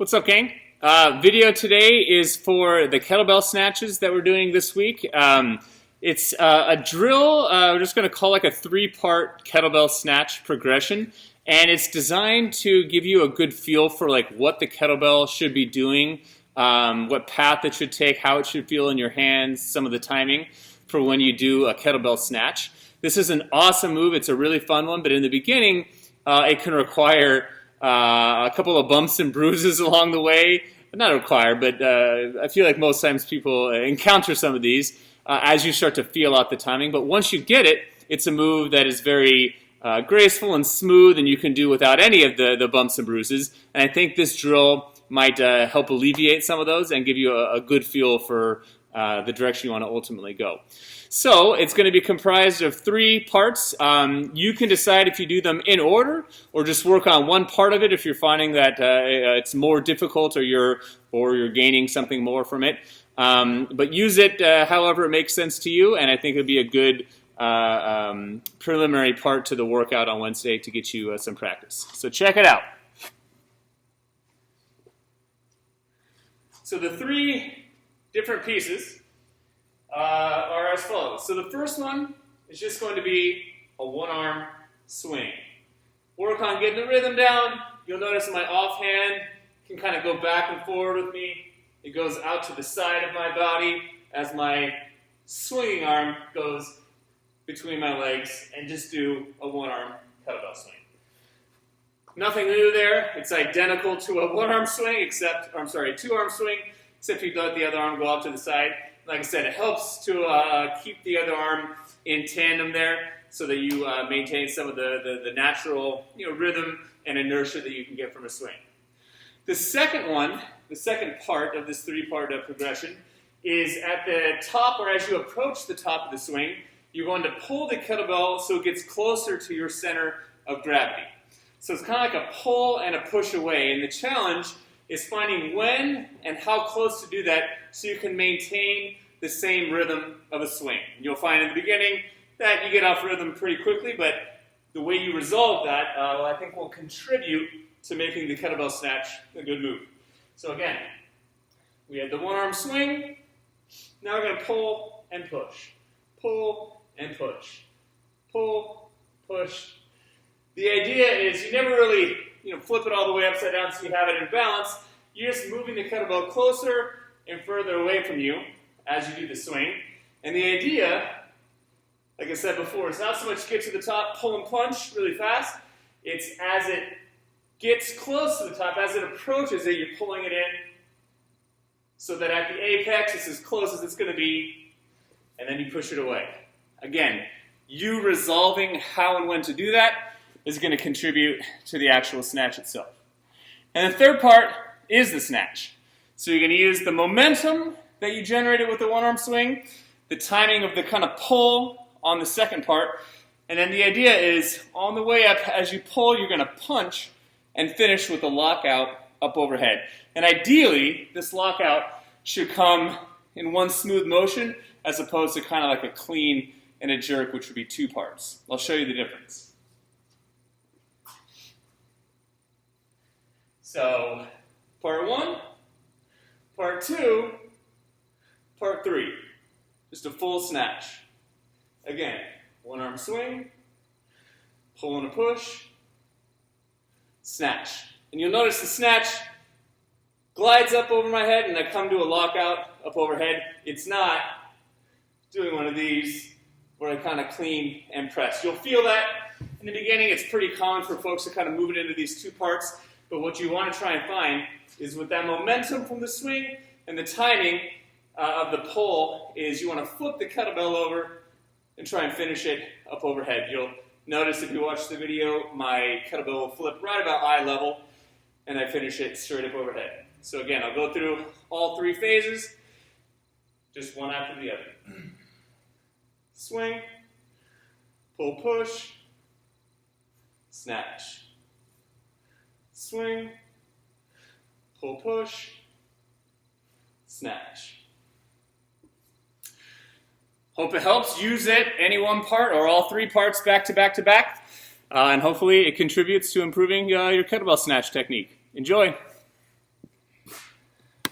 What's up, gang? Video today is for the kettlebell snatches that we're doing this week. It's a drill, we're just going to call like a 3-part kettlebell snatch progression, and it's designed to give you a good feel for like what the kettlebell should be doing, what path it should take, how it should feel in your hands, some of the timing for when you do a kettlebell snatch. This is an awesome move. It's a really fun one, but in the beginning, it can require a couple of bumps and bruises along the way. Not require, but I feel like most times people encounter some of these as you start to feel out the timing. But once you get it, it's a move that is very graceful and smooth, and you can do without any of the bumps and bruises. And I think this drill might help alleviate some of those and give you a good feel for the direction you want to ultimately go. So it's going to be comprised of 3 parts. You can decide if you do them in order or just work on one part of it if you're finding that it's more difficult or you're gaining something more from it. But use it however it makes sense to you, and I think it'll be a good preliminary part to the workout on Wednesday to get you some practice. So check it out. So the 3 different pieces are as follows. So the first one is just going to be a 1-arm swing. Work on getting the rhythm down. You'll notice my offhand can kind of go back and forward with me. It goes out to the side of my body as my swinging arm goes between my legs, and just do a 1-arm kettlebell swing. Nothing new there. It's identical to a 1-arm swing, except, or I'm sorry, a 2-arm swing, except you let the other arm go out to the side. Like I said, it helps to keep the other arm in tandem there so that you maintain some of the natural rhythm and inertia that you can get from a swing. The second one, the second part of this 3-part progression is at the top, or as you approach the top of the swing, you're going to pull the kettlebell so it gets closer to your center of gravity. So it's kind of like a pull and a push away, and the challenge is finding when and how close to do that so you can maintain the same rhythm of a swing. And you'll find in the beginning that you get off rhythm pretty quickly, but the way you resolve that, I think will contribute to making the kettlebell snatch a good move. So again, we had the 1-arm swing. Now we're going to pull and push. Pull and push. Pull, push. The idea is you never really flip it all the way upside down so you have it in balance. You're just moving the kettlebell closer and further away from you as you do the swing. And the idea, like I said before, is not so much get to the top, pull and punch really fast. It's as it gets close to the top, as it approaches it, you're pulling it in so that at the apex it's as close as it's going to be, and then you push it away. Again, you resolving how and when to do that is going to contribute to the actual snatch itself. And the third part is the snatch. So you're going to use the momentum that you generated with the 1-arm swing, the timing of the kind of pull on the second part, and then the idea is on the way up, as you pull, you're going to punch and finish with a lockout up overhead. And ideally, this lockout should come in one smooth motion as opposed to kind of like a clean and a jerk, which would be 2 parts. I'll show you the difference. So, part 1, part 2, part 3. Just a full snatch. Again, 1-arm swing, pull and a push, snatch. And you'll notice the snatch glides up over my head and I come to a lockout up overhead. It's not doing one of these where I kind of clean and press. You'll feel that in the beginning. It's pretty common for folks to kind of move it into these 2 parts. But what you want to try and find is with that momentum from the swing and the timing of the pull is you want to flip the kettlebell over and try and finish it up overhead. You'll notice if you watch the video, my kettlebell will flip right about eye level and I finish it straight up overhead. So again, I'll go through all 3 phases, just one after the other. Swing, pull, push, snatch. Swing, pull, push, snatch. Hope it helps. Use it, any one part or all 3 parts back to back to back. And hopefully it contributes to improving your kettlebell snatch technique. Enjoy.